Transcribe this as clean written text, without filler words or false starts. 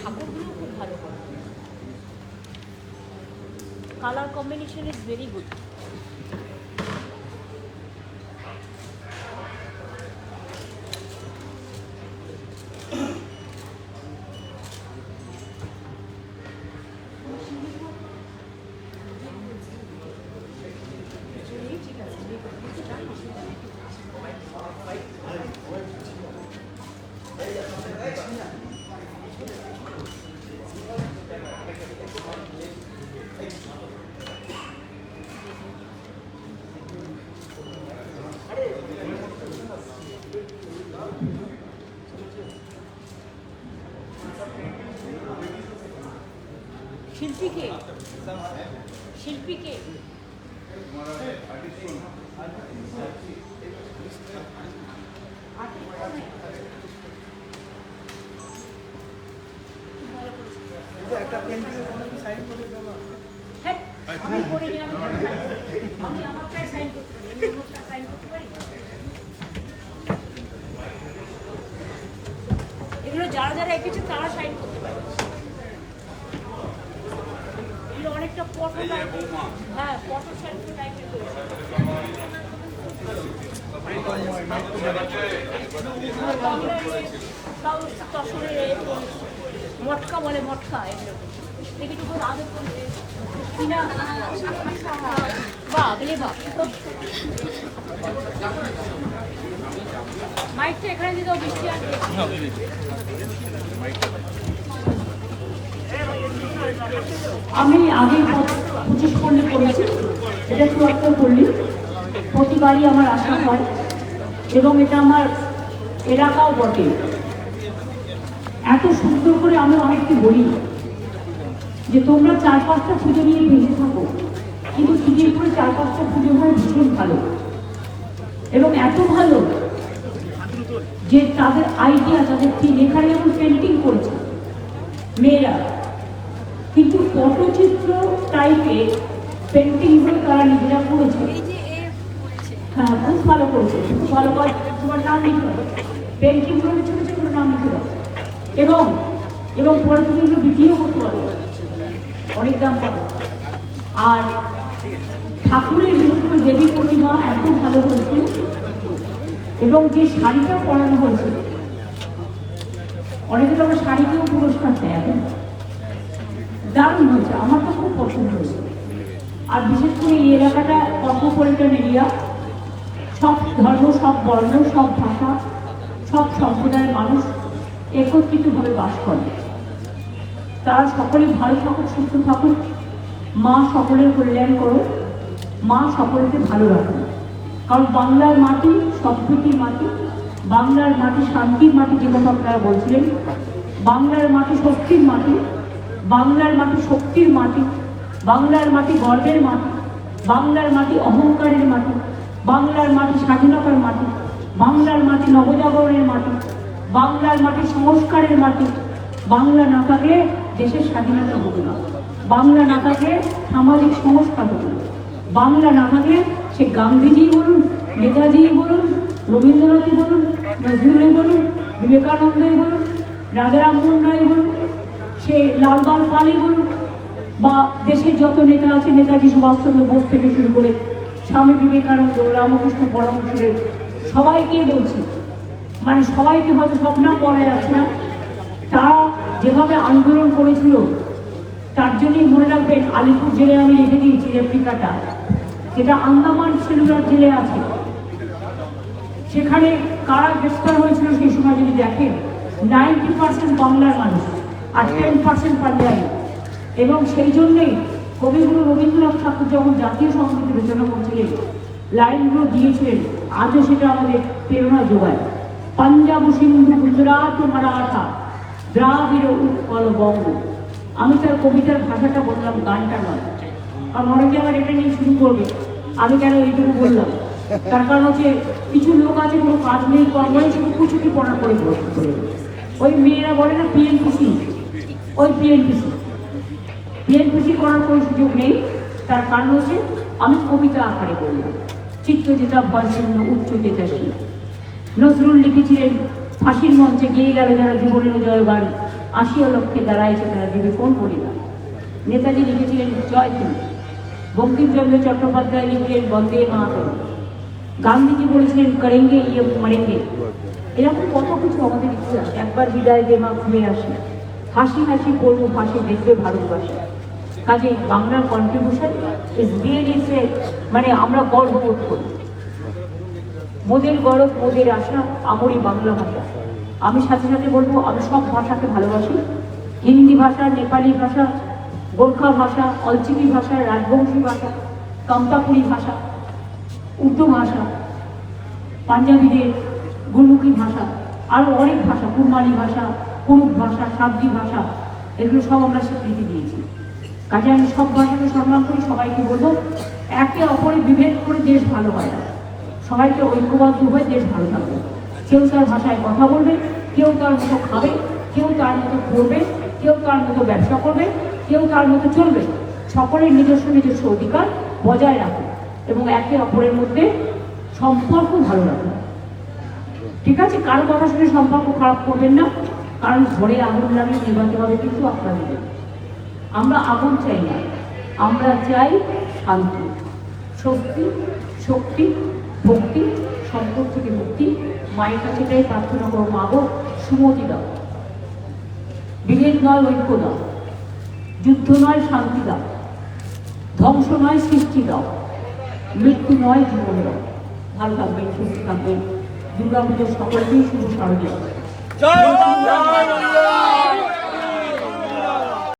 ঠাকুরগুলো খুব ভালো করে, colour combination is very good. শিল্পীকে শিল্পীকে আমি করে দিলাম, আমি আমারটাই সাইন করতে পারি। এগুলো যারা যারা এঁকেছে তারা সাইন করতে পারে। এগুলো অনেকটা ফটো টাইপের, হ্যাঁ ফটো সেলফি টাইপের করেছে। মটকা বলে, মটকা এগুলো দেখেটুকু আদর করবে কিনা বাগলে বাপ। মাইকটা এখানে দিতে বৃষ্টি আসবে। আমি আগে 25 পল্লী করেছি, এটা 74 পল্লী। প্রতিবারই আমার আসা হয় এবং এটা আমার এলাকাও বটে। এত সুন্দর করে আমি অনেককে বলি যে তোমরা 4-5টা পুজো নিয়ে ভেঙে থাকো, কিন্তু খিদিরপুরে 4-5টা পুজো হয় ভীষণ ভালো এবং এত ভালো যে তাদের আইডিয়া, তাদের টিম এখানে যেমন পেন্টিং করেছে মেয়েরা, কিন্তু পটচিত্র টাইপের পেন্টিংগুলো তারা নিজেরা করেছে। হ্যাঁ খুব ভালো করেছে, খুব ভালো করে। তোমার নাম লিখে দাও, পেন্টিংগুলো ছোটো ছোটো নাম লিখে দাও এবং এবং পরে তুমি এগুলো বিক্রিও করতে পারো, অনেক দাম পাবো। আর ঠাকুরের দেবী প্রতিমা এত ভালো হয়েছে এবং যে শাড়িটা পরানো হয়েছে, অনেকে তো আমরা শাড়িকেও পুরস্কার দেয়, এখন দারুণ হয়েছে, আমার তো খুব পছন্দ হয়েছে। আর বিশেষ করে এই এলাকাটা কসমোপলিটন এরিয়া, সব ধর্ম, সব বর্ণ, সব ভাষা, সব সম্প্রদায়ের মানুষ একত্রিতভাবে বাস করে। তারা সকলে ভালো থাকুক, সুস্থ থাকুক, মা সকলের কল্যাণ করো, মা সকলকে ভালো রাখো। কারণ বাংলার মাটি সম্প্রীতির মাটি, বাংলার মাটি শান্তির মাটি, যে কথা আপনারা বলছিলেন, বাংলার মাটি শক্তির মাটি, বাংলার মাটি শক্তির মাটি, বাংলার মাটি গর্বের মাটি, বাংলার মাটি অহংকারের মাটি, বাংলার মাটি স্বাধীনতার মাটি, বাংলার মাটি নবজাগরণের মাটি, বাংলার মাটি সংস্কারের মাটি। বাংলা না থাকলে দেশের স্বাধীনতা হবে না, বাংলা না থাকলে সামাজিক সংস্কার হবে না, বাংলা না থাকলে সে গান্ধীজি বলুন, নেতাজি বলুন, রবীন্দ্রনাথই বলুন, নজরুলই বলুন, বিবেকানন্দই বলুন, রাজা রামমোহন রায় বলুন, সে লালবাল পালই বলুন, বা দেশের যত নেতা আছে, নেতাজি সুভাষচন্দ্র বোস থেকে শুরু করে স্বামী বিবেকানন্দ, রামকৃষ্ণ পরমহংসের সবাইকে বলছি, মানে সবাইকে হয়তো স্বপ্ন পড়ে যাচ্ছে না, তারা যেভাবে আন্দোলন করেছিল তার জন্যই মনে রাখবেন আলিপুর জেলে আমি রেখে দিয়েছি রেপ্লিকাটা, যেটা আন্দামান সেলুলার জেলে আছে। সেখানে কারা গ্রেফতার হয়েছিল সেই সময় যদি দেখেন, 90% বাংলার মানুষ আর 10% পাঞ্জাবি। এবং সেই জন্যেই কবিগুরু রবীন্দ্রনাথ ঠাকুর যখন জাতীয় সংগীত রচনা করছিলেন, লাইনগুলো দিয়েছিলেন, আজও সেটা আমাদের প্রেরণা যোগায়। পাঞ্জাব সিন্ধু গুজরাট মারাঠা দ্রাবিড় উৎকল বঙ্গ। আমি তার কবিতার ভাষাটা বললাম, গানটা নয়, কারণ অনেকে আবার এটা নিয়ে শুরু করবে, আমি কেন এইটুকু বললাম, তার কারণ হচ্ছে কিছু লোক আছে কোনো কাজ নেই, কর্ম নেই, শুধু কুচুটি পড়া করে বসে করে। ওই মেয়েরা বলে না পিএনপিসি, ওই পিএনপিসি করার কোনো সুযোগ নেই। তার কারণ হচ্ছে আমি কবিতা আকারে বললাম, চিত্ত যেটা ভয়শূন্য উচ্চ যেতাসী। নজরুল লিখেছিলেন ফাঁসির মঞ্চে গিয়ে গেল যারা জীবনের জয়গান, আসিয়া লক্ষ্যে দাঁড়াইছে তারা দিবে কোন পরিবার। নেতাজি লিখেছিলেন জয় তিনি, বঙ্কিমচন্দ্র চট্টোপাধ্যায় লিখলেন বন্দে মাতরম, গান্ধীজি বলেছিলেন করেঙ্গে ইয়ে মরেঙ্গে। এরকম কত কিছু আমাদের ইতিহাস। একবার বিদায় দে মা ঘুরে আসি, হাসি হাসি বলবো ভাসে দেখবে ভারতবাসী। কাজে বাংলার কন্ট্রিবিউশন ইজ রিয়েলি মানে আমরা গর্ববোধ করি। মোদের গরব মোদের আশা, আমরই বাংলা ভাষা। আমি সাথে সাথে বলবো আমি সব ভাষাকে ভালোবাসি। হিন্দি ভাষা, নেপালি ভাষা, গোর্খা ভাষা, অলচিকি ভাষা, রাজবংশী ভাষা, কামতাপুরি ভাষা, উর্দু ভাষা, পাঞ্জাবিদের গুরমুখী ভাষা, আরও অনেক ভাষা, কুরমানি ভাষা, কুরুক ভাষা, সাবজি ভাষা, এগুলো সব আমরা স্বীকৃতি দিয়েছি। কাজে আমি সব ভাষাকে সম্মান করি। সবাইকে বলবো একে অপরে বিভেদ করে দেশ ভালো হয় না, সবাইকে ঐক্যবদ্ধ হয়ে দেশ ভালো থাকবে। কেউ তার ভাষায় কথা বলবে, কেউ তার মতো খাবে, কেউ তার মতো পড়বে, কেউ তার মতো ব্যবসা করবে, কেউ তার মতো চলবে। সকলের নিজস্ব নিজস্ব অধিকার বজায় রাখবে এবং একে অপরের মধ্যে সম্পর্ক ভালো রাখবে। ঠিক আছে, কারো কথা শুনে সম্পর্ক খারাপ করবেন না, কারণ ঘরে আগুন লাগিয়ে নেভাতে হবে কিন্তু আপনাদের। আমরা আগুন চাই না, আমরা চাই শান্তি, শক্তি, ভক্তি, সম্পদ থেকে মুক্তি। মায়ের কাছে তাই প্রার্থনা করো, মা গো সুমতি দাও, বিভেদ নয় ঐক্য দাও, যুদ্ধ নয় শান্তি দাও, ধ্বংস নয় সৃষ্টি দাও, মৃত্যু নয় জীবন দাও। ভালো থাকবেন, সুস্থ থাকবেন। দুর্গা পুজোর সকলকেই শুভ শারদীয়া।